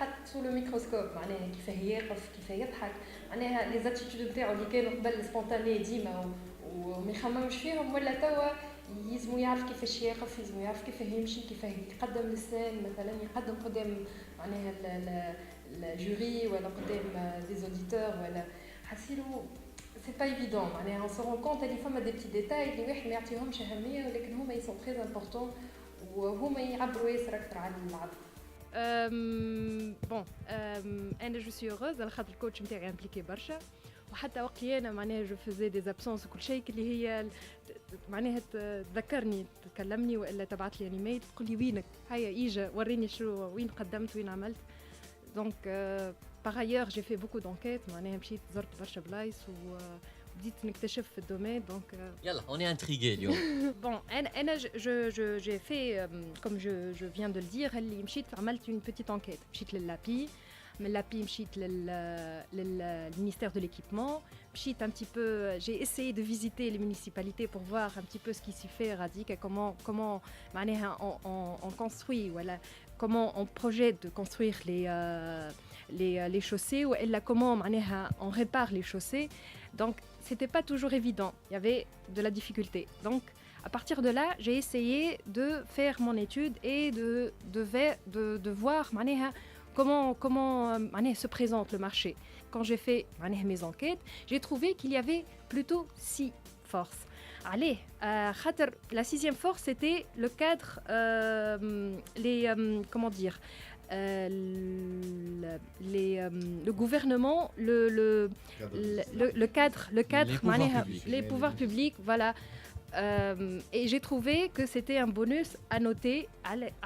يتحط سو لو ميكروسكوب معناها كيفاه يقف كيفاه يضحك معناها لي زاتيتود نتاعو اللي كانوا قبل سبونتاني ديما وما يخممش فيهم ولا توا يلزمو يعرف كيفاش يقف يلزمو يعرف كيفاه يمشي كيفاه يقدم للسان مثلا يقدم قدام معناها الجوري ولا قدام دي زوديتور ولا حسيلو c'est pas évident معناها on se rend compte اللي فما دي بتي ديتاي اللي واحد ما يعطيهمش اهميه ولكن هما يسون تري امبورطون وهما يعبروا ياسر اكثر على العبد. بون انا جو سي هوروز على خاطر الكوتش نتاعي امبليكي برشا وحتى وقت اللي انا معناها جو فوزي دي زابسونس وكل شيء اللي هي معناها تذكرني تكلمني والا تبعت لي ايميل تقول لي وينك هيا اجا وريني شو وين قدمت وين عملت دونك par ailleurs j'ai fait beaucoup d'enquêtes معناها مشيت زرت برشا بلايص وبديت نكتشف في الدومين دونك يلا on est intrigué اليوم. bon انا j'ai fait comme je viens de le dire اللي مشيت عملت une petite enquête مشيت لللابي من l'API مشيت le ministère de l'équipement مشيت un petit peu j'ai essayé de visiter les municipalités pour voir un petit peu ce qui s'y fait à Radik et comment معناها on construit voilà comment on projette de construire les chaussées ou elle comment معناها on répare les chaussées donc c'était pas toujours évident il y avait de la difficulté donc à partir de là j'ai essayé de faire mon étude et de voir معناها comment se présente le marché. Quand j'ai fait mes enquêtes, j'ai trouvé qu'il y avait plutôt 6 forces. Allez, la 6e force, c'était le cadre, le gouvernement, le cadre, les pouvoirs publics, voilà. Et j'ai trouvé que c'était un bonus à noter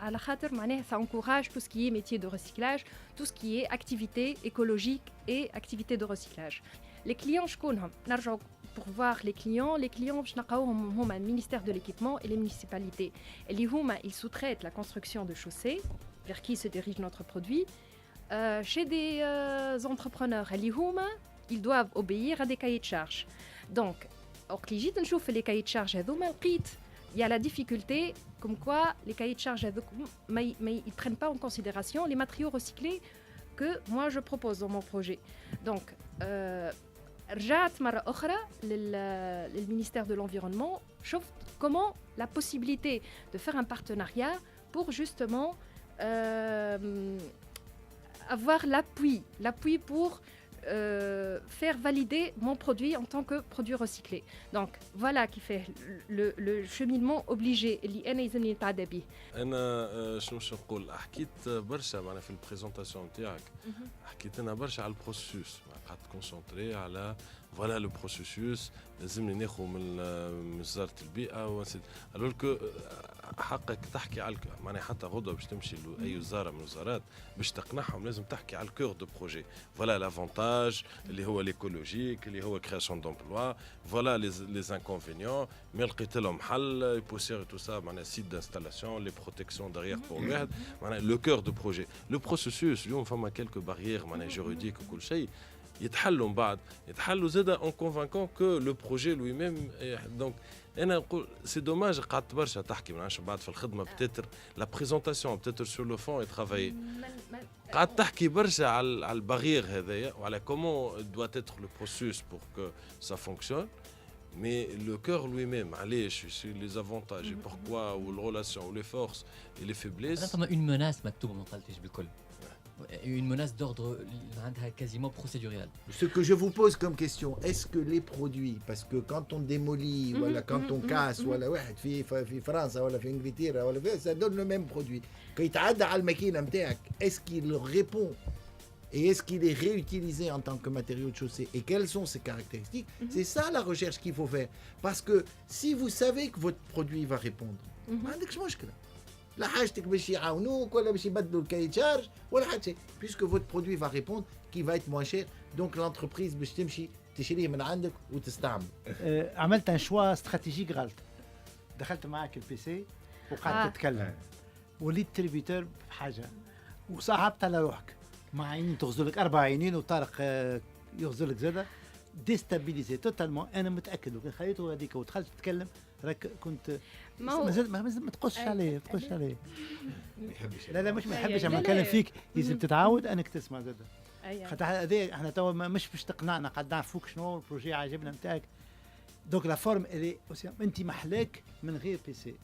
à la khater ça encourage tout ce qui est métier de recyclage, tout ce qui est activité écologique et activité de recyclage. Les clients شكونهم نرجعوا pour voir les clients باش نلقاوهم هما ministère de l'équipement et les municipalités اللي هما ils sous-traitent la construction de chaussées vers qui se dirige notre produit chez des entrepreneurs اللي هما ils doivent obéir à des cahiers de charges donc وقت اللي جيت نشوف les cahiers de charges هذوما لقيت il y a la difficulté comme quoi les cahiers de charges هذوك ils prennent pas en considération les matériaux recyclés que moi je propose dans mon projet donc رجعت مرة أخرى للministère de l'environnement شفت comment la possibilité de faire un partenariat pour justement avoir l'appui pour faire valider mon produit en tant que produit recyclé. Donc voilà qui fait le cheminement obligé اللي أنا يلزمني نتعدى به. أنا شنو باش نقول حكيت برشا معناها في البريزونطاسيون نتاعك حكيت أنا برشا على البروسيسوس قعدت كونسونطري على فوالا لو بروسيسوس لازمني ناخذ من وزارة البيئة ونسيت alors que حقك تحكي على معناها حتى غدوة باش تمشي لأي وزارة من الوزارات باش تقنعهم لازم تحكي على الكور دو بروجي فوالا لافونتاج اللي هو ليكولوجيك اللي هو كرياسيون دومبلوا فوالا لي انكونفينيون مي لقيت لهم حل بوسير تو سا معناها سيت دانستالاسيون لي بروتيكسيون داريير بور الواحد معناها لو كور دو بروجي لو بروسيسوس اليوم فما كيلكو باريير معناها جوريديك وكل شيء يتحلوا من بعد يتحلوا زاده اون كونفانكون كو لو بروجي لوي ميم دونك انا نقول سي دوماج قعدت برشا تحكي ما نعرفش بعد في الخدمه بتاتر لا بريزونطاسيون بتاتر سور لو فون ترافاي قعدت تحكي برشا على البارير هذايا وعلى كومون دوا اتر لو بروسيس بور كو سا فونكسيون mais le cœur lui-même علاش sur les avantages et pourquoi ou les relations ou les forces et les faiblesses فما une menace مكتوبه ما قلتش بالكل une menace d'ordre quasiment procédural. Ce que je vous pose comme question, est-ce que les produits, parce que quand on démolit, voilà, quand on casse, voilà, واحد في فرنسا ولا في انجلترا ولا في ça donne le même produit. Quand يتعدى على الماكينة نتاعك, est-ce qu'il répond et est-ce qu'il est réutilisé en tant que matériau de chaussée et quelles sont ses caractéristiques? C'est ça la recherche qu'il faut faire. Parce que si vous savez que votre produit va répondre, ما عندكش مشكلة. لا حاجتك باش يعاونوك ولا باش يبدلوا الكاي تشارج ولا حتى شيء puisque votre produit va répondre qui va être moins cher donc l'entreprise باش تمشي تشريه من عندك وتستعمل. عملت ان شوا استراتيجيك غلط دخلت معك البي سي وقعدت تتكلم وليت تريبيتور بحاجه وصعبت على روحك مع عينين تغزلك 4 عينين وطارق يغزلك زاده ديستابيليزي توتالمون. انا متاكد وكان خليته هذيك ودخلت تتكلم راك كنت ما هو ما تقصش عليه ما تقصش عليه. ما يحبش. لا مش ما أي نحبش لا اما لا. نتكلم فيك لازم تتعود انك تسمع زاد. أي. خاطر هذا احنا توا مش باش تقنعنا قاعد نعرفوك شنو البروجي عاجبنا نتاعك. دونك لا فورم اللي انت محلاك من غير بي سي.